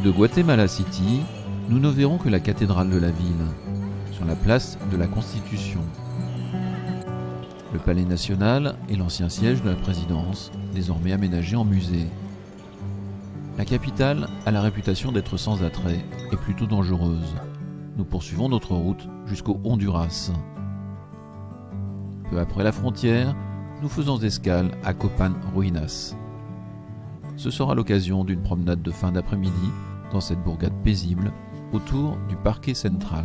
De Guatemala City, nous ne verrons que la cathédrale de la ville, sur la place de la Constitution. Le palais national est l'ancien siège de la présidence, désormais aménagé en musée. La capitale a la réputation d'être sans attrait et plutôt dangereuse. Nous poursuivons notre route jusqu'au Honduras. Peu après la frontière, nous faisons escale à Copan Ruinas. Ce sera l'occasion d'une promenade de fin d'après-midi dans cette bourgade paisible autour du parquet central.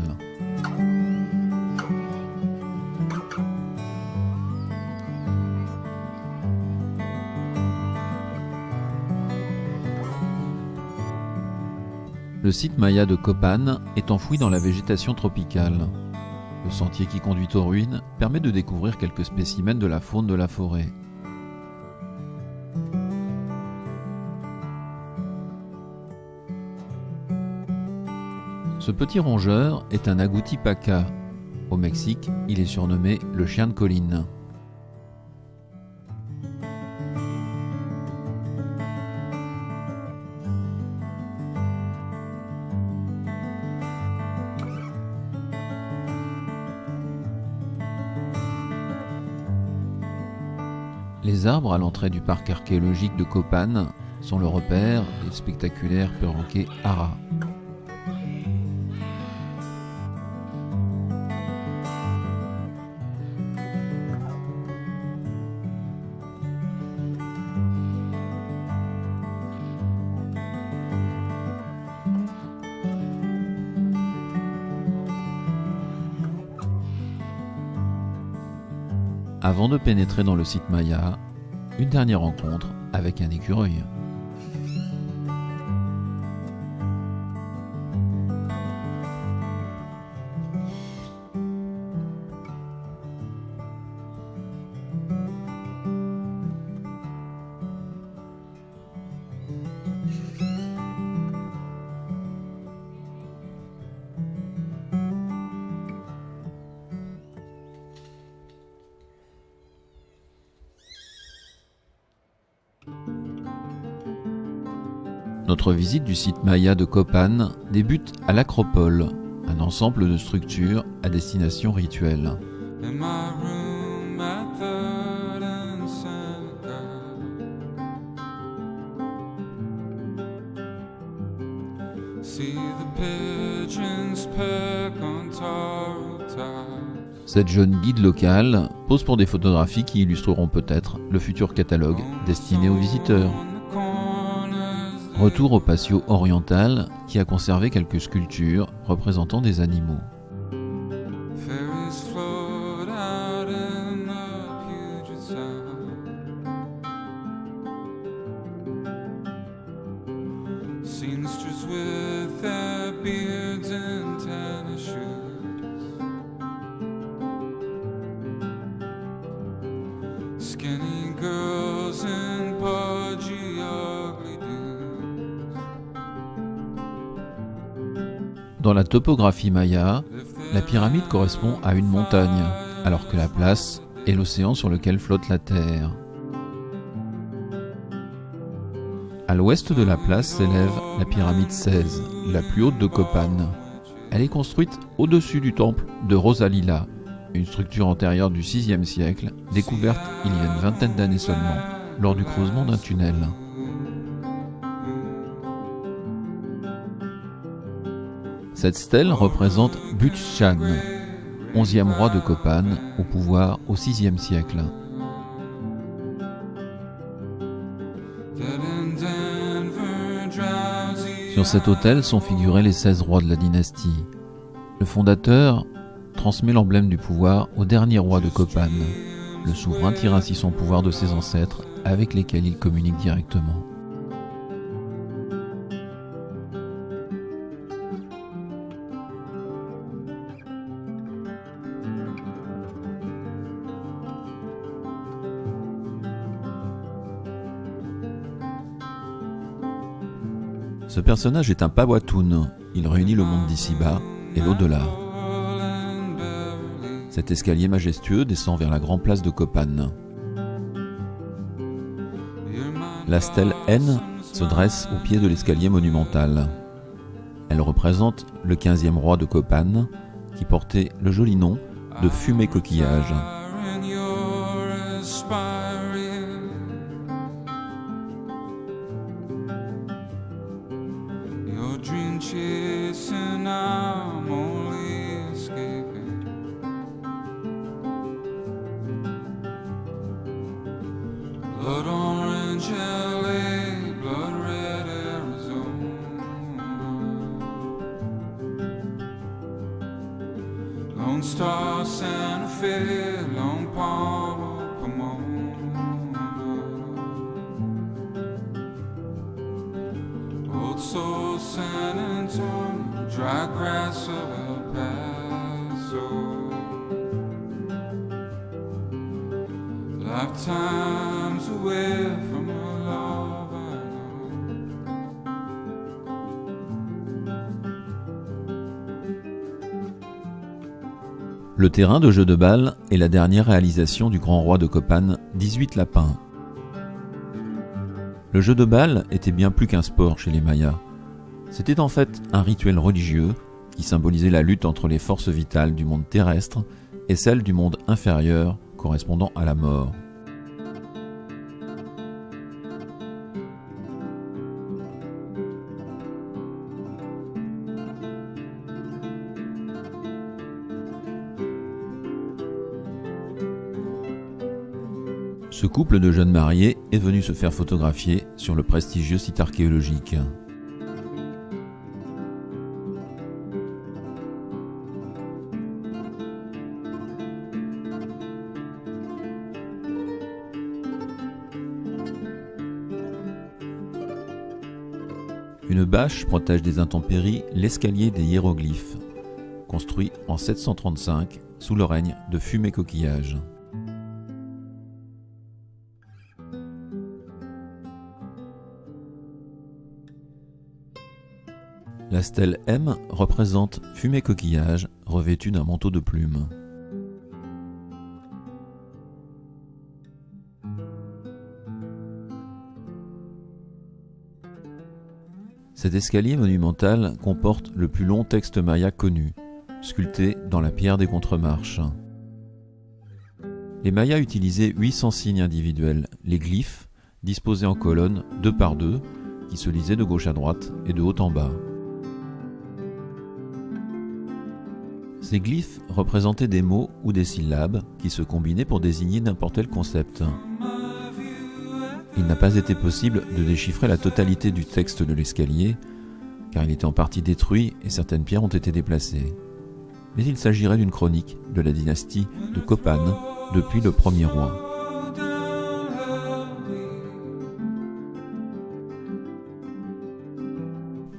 Le site Maya de Copan est enfoui dans la végétation tropicale. Le sentier qui conduit aux ruines permet de découvrir quelques spécimens de la faune de la forêt. Ce petit rongeur est un agouti paca. Au Mexique, il est surnommé le chien de colline. Les arbres à l'entrée du parc archéologique de Copan sont le repère des spectaculaires perroquets Ara. Avant de pénétrer dans le site Maya, une dernière rencontre avec un écureuil. Notre visite du site Maya de Copan débute à l'Acropole, un ensemble de structures à destination rituelle. Cette jeune guide locale pose pour des photographies qui illustreront peut-être le futur catalogue destiné aux visiteurs. Retour au patio oriental qui a conservé quelques sculptures représentant des animaux. Dans la topographie maya, la pyramide correspond à une montagne, alors que la place est l'océan sur lequel flotte la terre. À l'ouest de la place s'élève la pyramide 16, la plus haute de Copan. Elle est construite au-dessus du temple de Rosalila, une structure antérieure du VIe siècle, découverte il y a une vingtaine d'années seulement, lors du creusement d'un tunnel. Cette stèle représente Butchan, 11e roi de Copan, au pouvoir au VIe siècle. Sur cet autel sont figurés les 16 rois de la dynastie. Le fondateur transmet l'emblème du pouvoir au dernier roi de Copan. Le souverain tire ainsi son pouvoir de ses ancêtres, avec lesquels il communique directement. Ce personnage est un Powhatan. Il réunit le monde d'ici-bas et l'au-delà. Cet escalier majestueux descend vers la grande place de Copan. La stèle N se dresse au pied de l'escalier monumental. Elle représente le 15e roi de Copan, qui portait le joli nom de Fumé Coquillage. Blood orange LA, blood red Arizona. Lone Star Santa Fe, Lone Palm, Pomona. Old Soul, San Antonio, dry grass of El Paso. Lifetimes away from a love I know. Le terrain de jeu de balle est la dernière réalisation du grand roi de Copan, 18 Lapins. Le jeu de balle était bien plus qu'un sport chez les Mayas. C'était en fait un rituel religieux qui symbolisait la lutte entre les forces vitales du monde terrestre et celles du monde inférieur correspondant à la mort. Ce couple de jeunes mariés est venu se faire photographier sur le prestigieux site archéologique. Une bâche protège des intempéries l'escalier des hiéroglyphes, construit en 735 sous le règne de Fumé Coquillage. La stèle M représente Fumé Coquillage revêtu d'un manteau de plumes. Cet escalier monumental comporte le plus long texte maya connu, sculpté dans la pierre des contremarches. Les Mayas utilisaient 800 signes individuels, les glyphes, disposés en colonnes 2 par 2, qui se lisaient de gauche à droite et de haut en bas. Ces glyphes représentaient des mots ou des syllabes qui se combinaient pour désigner n'importe quel concept. Il n'a pas été possible de déchiffrer la totalité du texte de l'escalier, car il était en partie détruit et certaines pierres ont été déplacées. Mais il s'agirait d'une chronique de la dynastie de Copan depuis le premier roi.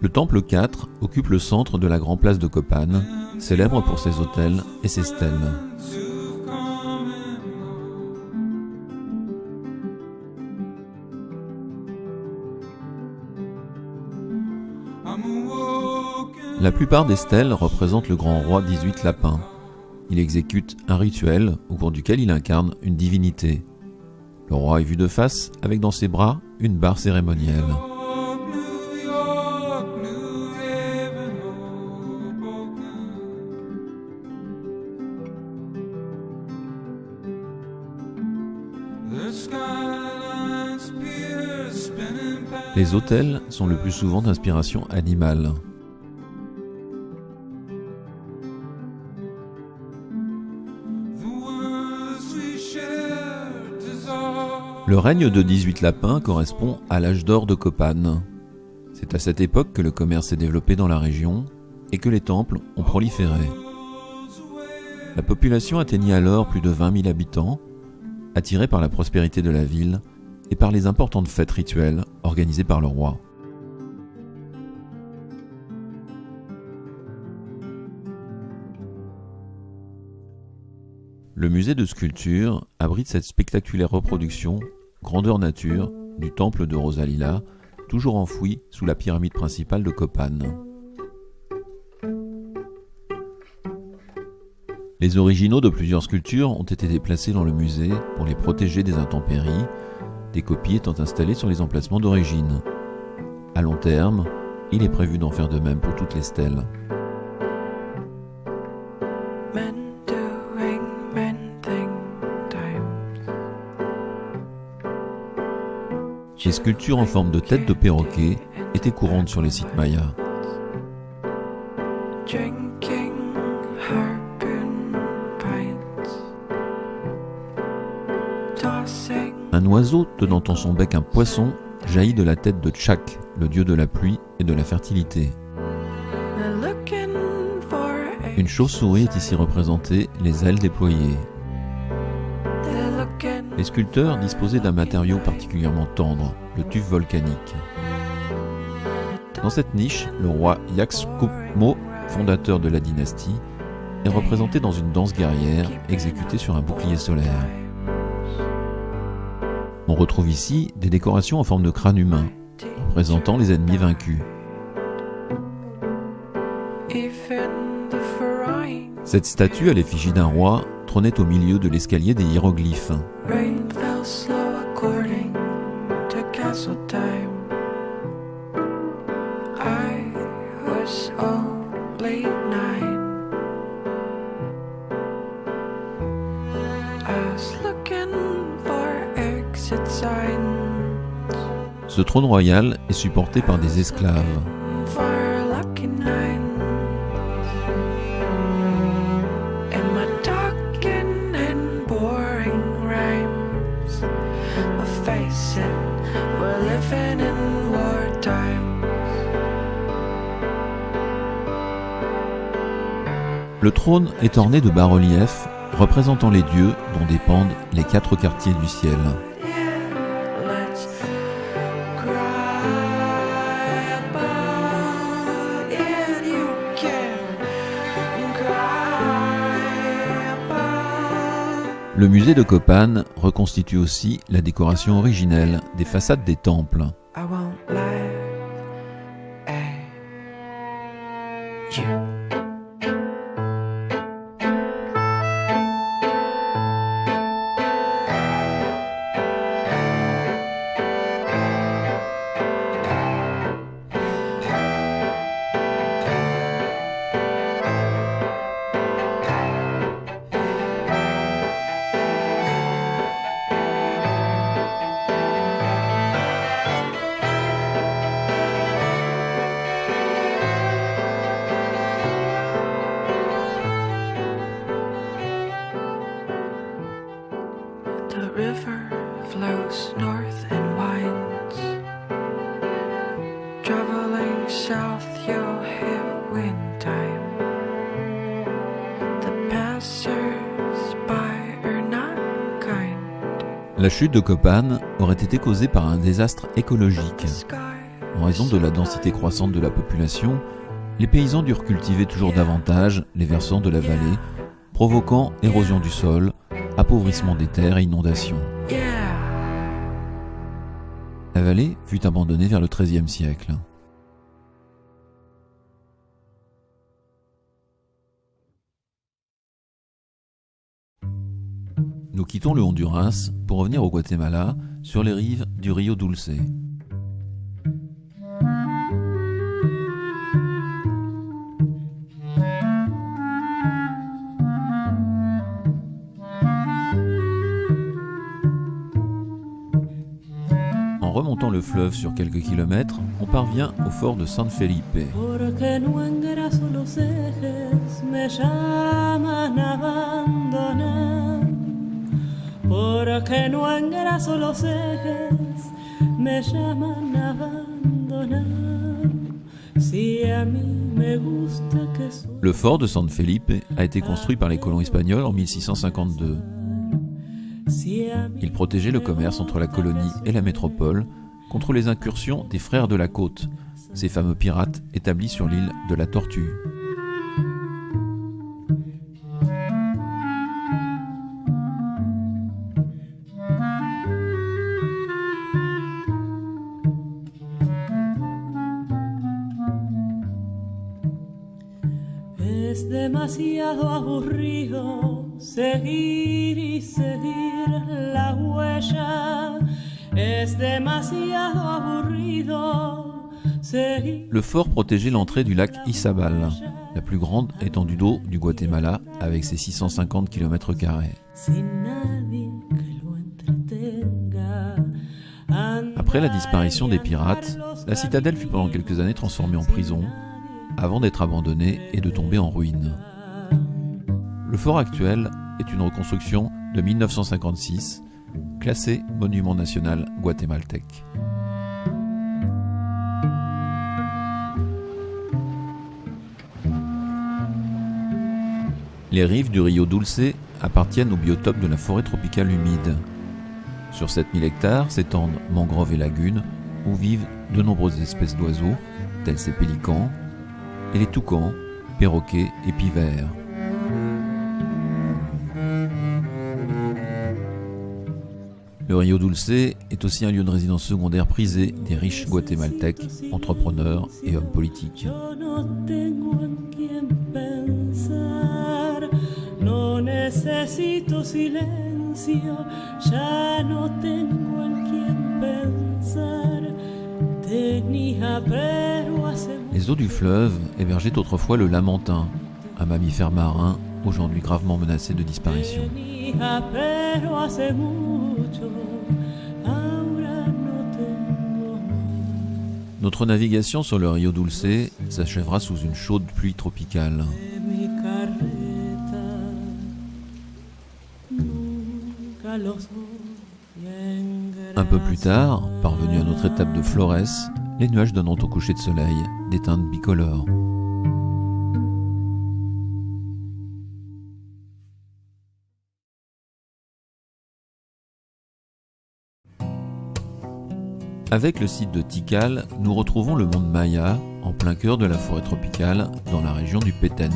Le temple 4 occupe le centre de la grande place de Copan, célèbre pour ses autels et ses stèles. La plupart des stèles représentent le grand roi 18 Lapins. Il exécute un rituel au cours duquel il incarne une divinité. Le roi est vu de face avec dans ses bras une barre cérémonielle. Les autels sont le plus souvent d'inspiration animale. Le règne de 18 Lapins correspond à l'âge d'or de Copan. C'est à cette époque que le commerce s'est développé dans la région et que les temples ont proliféré. La population atteignit alors plus de 20 000 habitants, attirée par la prospérité de la ville et par les importantes fêtes rituelles organisées par le roi. Le musée de sculpture abrite cette spectaculaire reproduction, grandeur nature, du temple de Rosalila, toujours enfoui sous la pyramide principale de Copan. Les originaux de plusieurs sculptures ont été déplacés dans le musée pour les protéger des intempéries, des copies étant installées sur les emplacements d'origine. À long terme, il est prévu d'en faire de même pour toutes les stèles. Men doing mending times. Les sculptures en forme de tête de perroquet étaient courantes sur les sites mayas. Drinking harpoon pints. Tossing Un oiseau tenant en son bec un poisson jaillit de la tête de Tchak, le dieu de la pluie et de la fertilité. and looking for Une chauve-souris est ici représentée, les ailes déployées. They're looking Les sculpteurs disposaient d'un matériau particulièrement tendre, le tuf volcanique. Dans cette niche, le roi Yaxcoupmo, fondateur de la dynastie, est représenté dans une danse guerrière exécutée sur un bouclier solaire. On retrouve ici des décorations en forme de crâne humain, représentant les ennemis vaincus. even the frying Cette statue à l'effigie d'un roi trônait au milieu de l'escalier des hiéroglyphes. rain fell slow according to castle time. I was only 9. I was looking for exit signs Ce trône royal est supporté par des esclaves. for lucky 9. And my talking and boring rhymes, but face it, we're living in wartime. Le trône est orné de bas-reliefs représentant les dieux dont dépendent les 4 quartiers du ciel. Let's cry about it. You can cry about. Le musée de Copan reconstitue aussi la décoration originelle des façades des temples. I won't lie. You. The river flows north and winds. Traveling south, you'll hit wind time. The passers-by are not kind. La chute de Copan aurait été causée par un désastre écologique. The sky En raison de la densité croissante de la population, les paysans durent cultiver toujours davantage les versants de la vallée, provoquant érosion du sol, appauvrissement des terres et inondations. yeah. La vallée fut abandonnée vers le XIIIe siècle. Nous quittons le Honduras pour revenir au Guatemala, sur les rives du Rio Dulce. En remontant le fleuve sur quelques kilomètres, on parvient au fort de San Felipe. Porque no engraso los ejes me llaman a abandonar. Porque no engraso los ejes me llaman a abandonar. Si a mí me gusta que su- Le fort de San Felipe a été construit par les colons espagnols en 1652. Si a mí Il protégeait le commerce entre la colonie et la métropole contre les incursions des frères de la côte, ces fameux pirates établis sur l'île de la Tortue. es demasiado aburrido seguir y seguir la huella. Es demasiado aburrido Le fort protégeait l'entrée du lac Izabal, la plus grande étendue d'eau du Guatemala avec ses 650 km². Après la disparition des pirates, la citadelle fut pendant quelques années transformée en prison, avant d'être abandonnée et de tomber en ruine. Le fort actuel est une reconstruction de 1956, classé monument national guatémaltèque. Les rives du Rio Dulce appartiennent au biotope de la forêt tropicale humide. Sur 7000 hectares s'étendent mangroves et lagunes où vivent de nombreuses espèces d'oiseaux, tels ces pélicans, et les toucans, perroquets et pivers. Le Rio Dulce est aussi un lieu de résidence secondaire prisé des riches guatémaltèques, entrepreneurs et hommes politiques. Les eaux du fleuve hébergeaient autrefois le lamantin, un mammifère marin aujourd'hui gravement menacé de disparition. Notre navigation sur le Rio Dulce s'achèvera sous une chaude pluie tropicale. Un peu plus tard, parvenus à notre étape de Flores, les nuages donnant au coucher de soleil des teintes bicolores. Avec le site de Tikal, nous retrouvons le monde Maya, en plein cœur de la forêt tropicale, dans la région du Petén.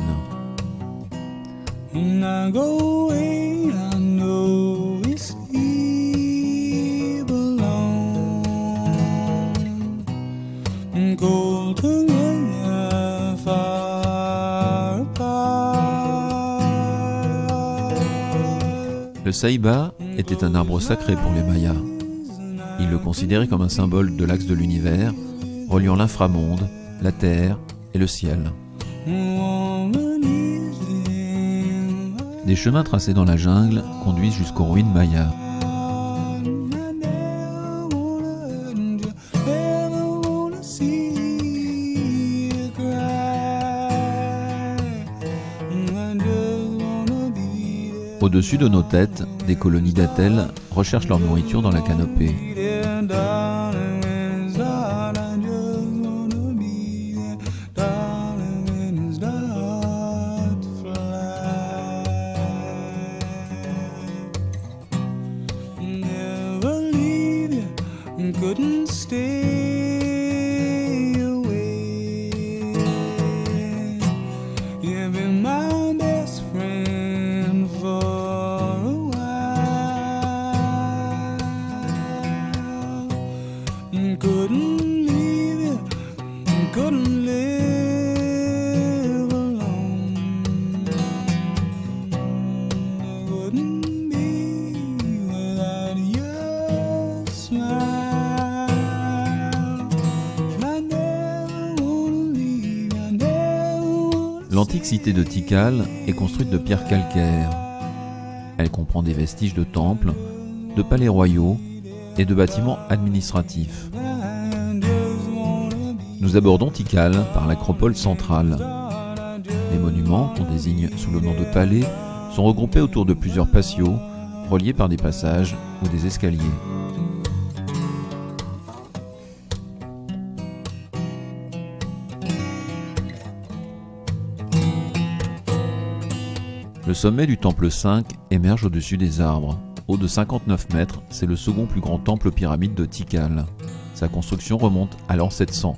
Le saïba était un arbre sacré pour les Mayas. Ils le considéraient comme un symbole de l'axe de l'univers, reliant l'inframonde, la terre et le ciel. Des chemins tracés dans la jungle conduisent jusqu'aux ruines mayas. Au-dessus de nos têtes, des colonies d'attelles recherchent leur nourriture dans la canopée. L'antique cité de Tikal est construite de pierres calcaires. Elle comprend des vestiges de temples, de palais royaux et de bâtiments administratifs. Nous abordons Tikal par l'acropole centrale. Les monuments, qu'on désigne sous le nom de palais, sont regroupés autour de plusieurs patios, reliés par des passages ou des escaliers. Le sommet du temple 5 émerge au-dessus des arbres. Haut de 59 mètres, c'est le second plus grand temple pyramide de Tikal. Sa construction remonte à l'an 700.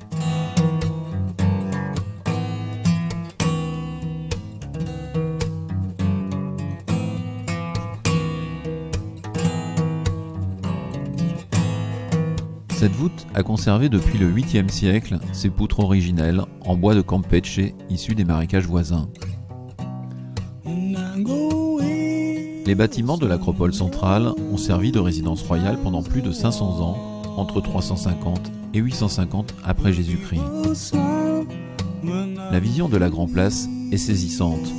Cette voûte a conservé depuis le 8e siècle ses poutres originelles en bois de Campeche issus des marécages voisins. Les bâtiments de l'acropole centrale ont servi de résidence royale pendant plus de 500 ans, entre 350 et 850 après Jésus-Christ. La vision de la Grand Place est saisissante,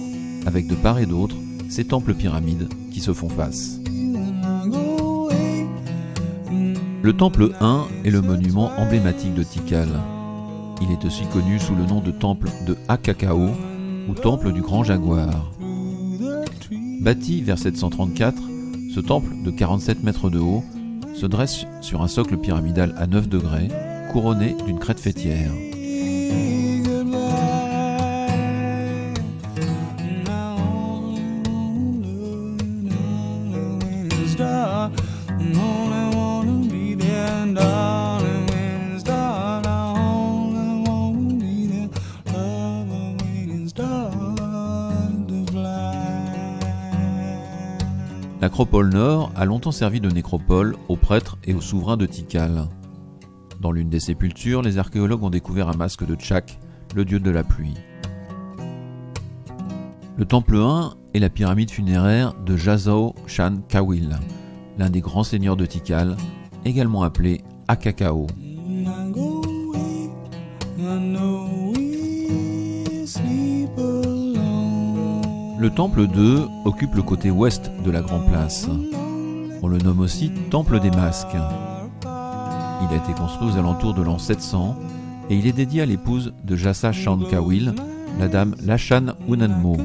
avec de part et d'autre ces temples pyramides qui se font face. Le temple 1 est le monument emblématique de Tikal. Il est aussi connu sous le nom de temple de Akakao ou temple du Grand Jaguar. Bâti vers 734, ce temple de 47 mètres de haut se dresse sur un socle pyramidal à 9 degrés, couronné d'une crête faîtière. L'acropole nord a longtemps servi de nécropole aux prêtres et aux souverains de Tikal. Dans l'une des sépultures, les archéologues ont découvert un masque de Chak, le dieu de la pluie. Le temple 1 est la pyramide funéraire de Jazao Shan Kawil, l'un des grands seigneurs de Tikal, également appelé Akakao. Le temple 2 occupe le côté ouest de la Grand Place. On le nomme aussi Temple des Masques. Il a été construit aux alentours de l'an 700 et il est dédié à l'épouse de Jasa Shan Kawil, la dame Lachan Unanmo.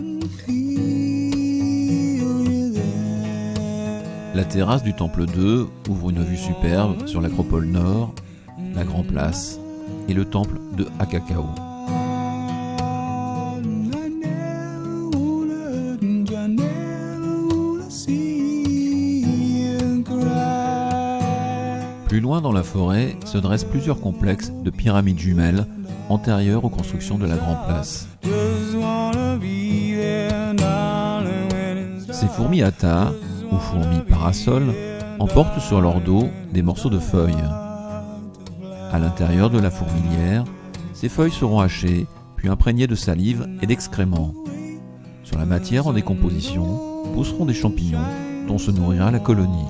La terrasse du temple 2 ouvre une vue superbe sur l'acropole nord, la Grand Place et le temple de Akakao. Plus loin dans la forêt se dressent plusieurs complexes de pyramides jumelles antérieures aux constructions de la Grand Place. Ces fourmis atta, ou fourmis parasols, emportent sur leur dos des morceaux de feuilles. À l'intérieur de la fourmilière, ces feuilles seront hachées, puis imprégnées de salive et d'excréments. Sur la matière en décomposition, pousseront des champignons dont se nourrira la colonie.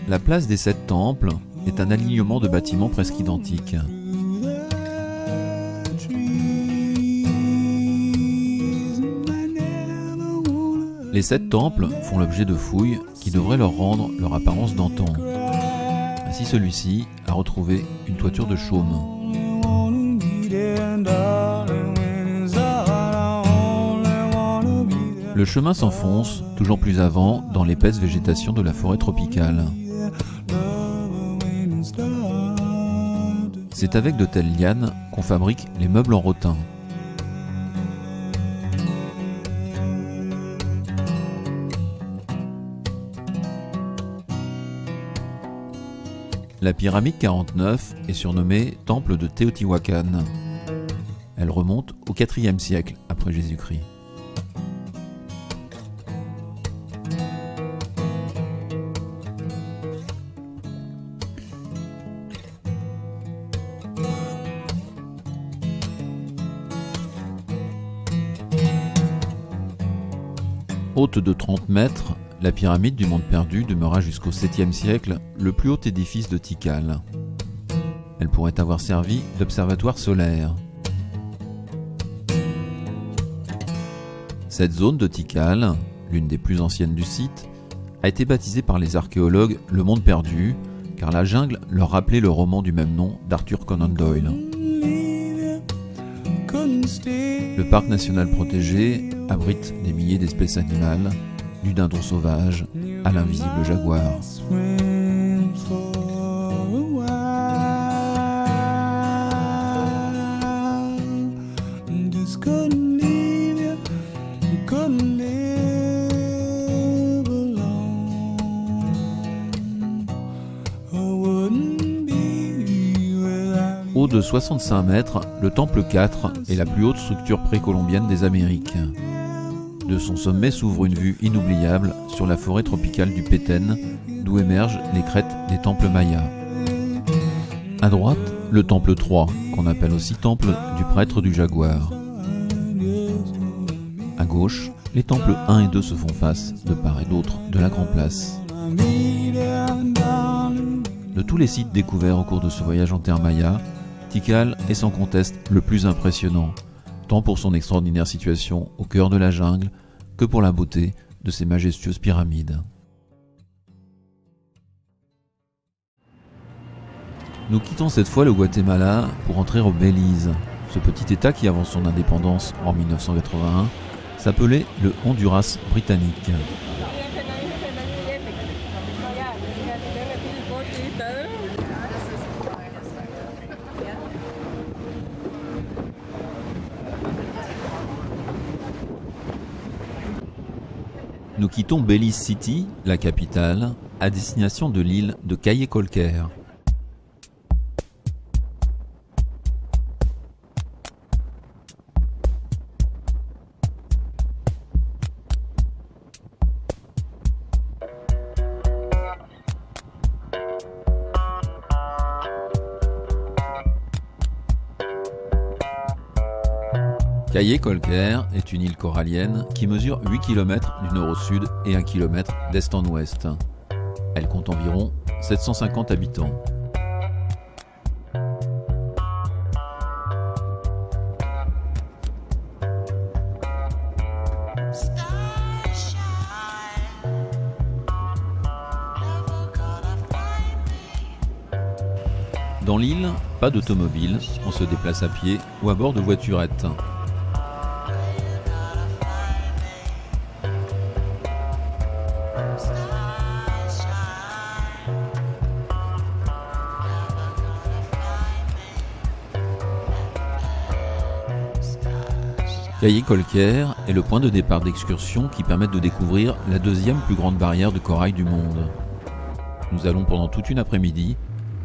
La place des 7 temples est un alignement de bâtiments presque identiques. Les 7 temples font l'objet de fouilles qui devraient leur rendre leur apparence d'antan. Ainsi celui-ci a retrouvé une toiture de chaume. Le chemin s'enfonce toujours plus avant dans l'épaisse végétation de la forêt tropicale. C'est avec de telles lianes qu'on fabrique les meubles en rotin. La pyramide 49 est surnommée Temple de Teotihuacan. Elle remonte au IVe siècle après Jésus-Christ. Haute de 30 mètres, la pyramide du Monde Perdu demeura jusqu'au 7e siècle le plus haut édifice de Tikal. Elle pourrait avoir servi d'observatoire solaire. Cette zone de Tikal, l'une des plus anciennes du site, a été baptisée par les archéologues le Monde Perdu, car la jungle leur rappelait le roman du même nom d'Arthur Conan Doyle. Le parc national protégé abrite des milliers d'espèces animales, du dindon sauvage à l'invisible jaguar. Haut de 65 mètres, le temple 4 est la plus haute structure précolombienne des Amériques. De son sommet s'ouvre une vue inoubliable sur la forêt tropicale du Petén, d'où émergent les crêtes des temples mayas. À droite, le temple 3, qu'on appelle aussi temple du prêtre du jaguar. À gauche, les temples 1 et 2 se font face, de part et d'autre, de la Grand Place. De tous les sites découverts au cours de ce voyage en terre maya, Tikal est sans conteste le plus impressionnant, tant pour son extraordinaire situation au cœur de la jungle que pour la beauté de ses majestueuses pyramides. Nous quittons cette fois le Guatemala pour entrer au Belize. Ce petit État qui, avant son indépendance en 1981, s'appelait le Honduras britannique. Nous quittons Belize City, la capitale, à destination de l'île de Caye Caulker. Caye Caulker est une île corallienne qui mesure 8 km du nord au sud et 1 km d'est en ouest. Elle compte environ 750 habitants. Dans l'île, pas d'automobile, on se déplace à pied ou à bord de voiturettes. Caye Caulker est le point de départ d'excursions qui permettent de découvrir la deuxième plus grande barrière de corail du monde. Nous allons pendant toute une après-midi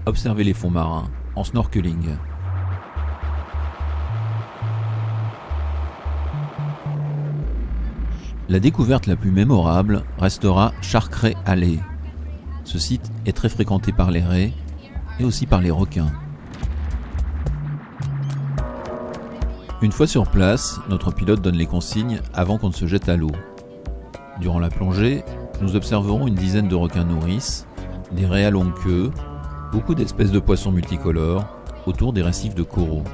observer les fonds marins en snorkeling. La découverte la plus mémorable restera Shark Ray Alley. Ce site est très fréquenté par les raies et aussi par les requins. Une fois sur place, notre pilote donne les consignes avant qu'on ne se jette à l'eau. Durant la plongée, nous observerons une dizaine de requins nourrices, des raies à longue queue, beaucoup d'espèces de poissons multicolores autour des récifs de coraux.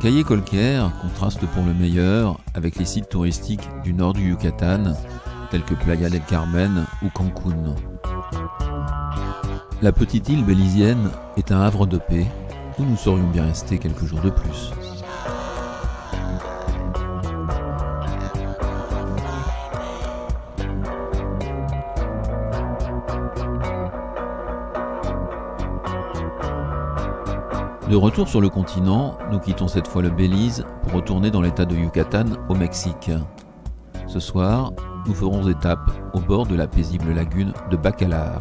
Caye Caulker contraste pour le meilleur avec les sites touristiques du nord du Yucatan, tels que Playa del Carmen ou Cancún. La petite île bélizienne est un havre de paix où nous saurions bien rester quelques jours de plus. De retour sur le continent, nous quittons cette fois le Belize pour retourner dans l'état de Yucatan au Mexique. Ce soir, nous ferons étape au bord de la paisible lagune de Bacalar.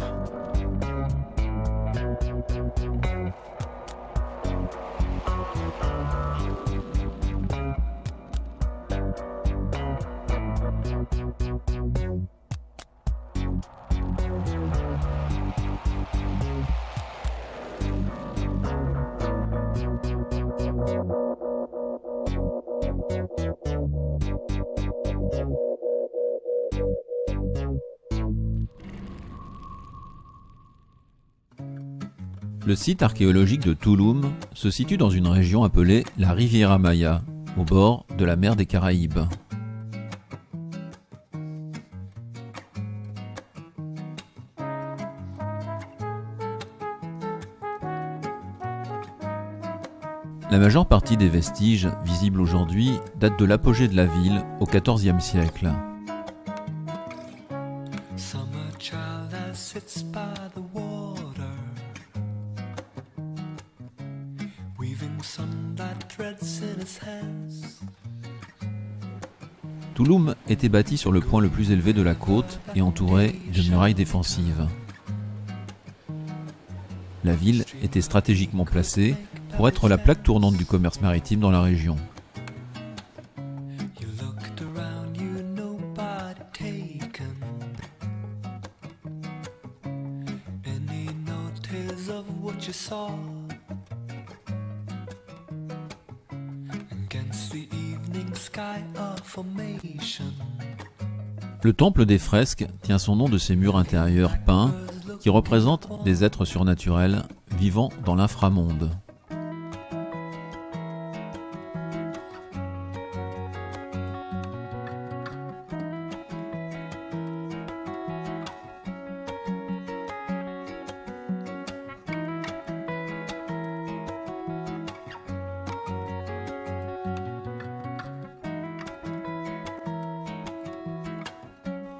Le site archéologique de Tulum se situe dans une région appelée la Riviera Maya, au bord de la mer des Caraïbes. La majeure partie des vestiges visibles aujourd'hui datent de l'apogée de la ville au XIVe siècle. Summer child that sits by the water, weaving sunlight threads in his hands. Touloum était bâti sur le point le plus élevé de la côte et entouré de murailles défensives. La ville était stratégiquement placée pour être la plaque tournante du commerce maritime dans la région. You looked around you, nobody taken. Any notice of what you saw? Against the evening sky of formation. Le temple des fresques tient son nom de ses murs intérieurs peints qui représentent des êtres surnaturels vivant dans l'inframonde.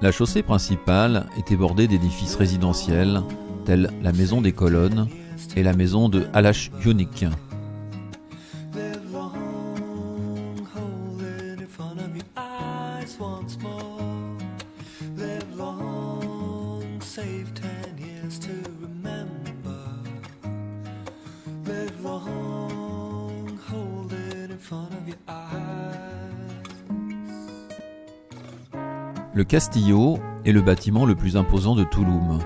La chaussée principale était bordée d'édifices résidentiels tels la maison des colonnes et la maison de Alash Yonik. Live long, hold it in front of your eyes once more. Live long, save 10 years to remember. Live long, hold it in front of your eyes. Le Castillo est le bâtiment le plus imposant de Touloum.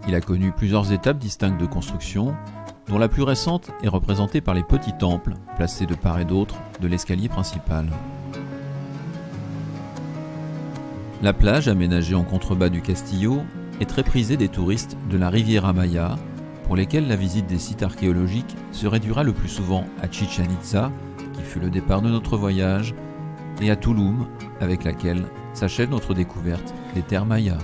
Il a connu plusieurs étapes distinctes de construction, dont la plus récente est représentée par les petits temples placés de part et d'autre de l'escalier principal. La plage aménagée en contrebas du Castillo est très prisée des touristes de la Riviera Maya, pour lesquels la visite des sites archéologiques se réduira le plus souvent à Chichén Itzá, qui fut le départ de notre voyage, et à Touloum, avec laquelle s'achève notre découverte des terres mayas.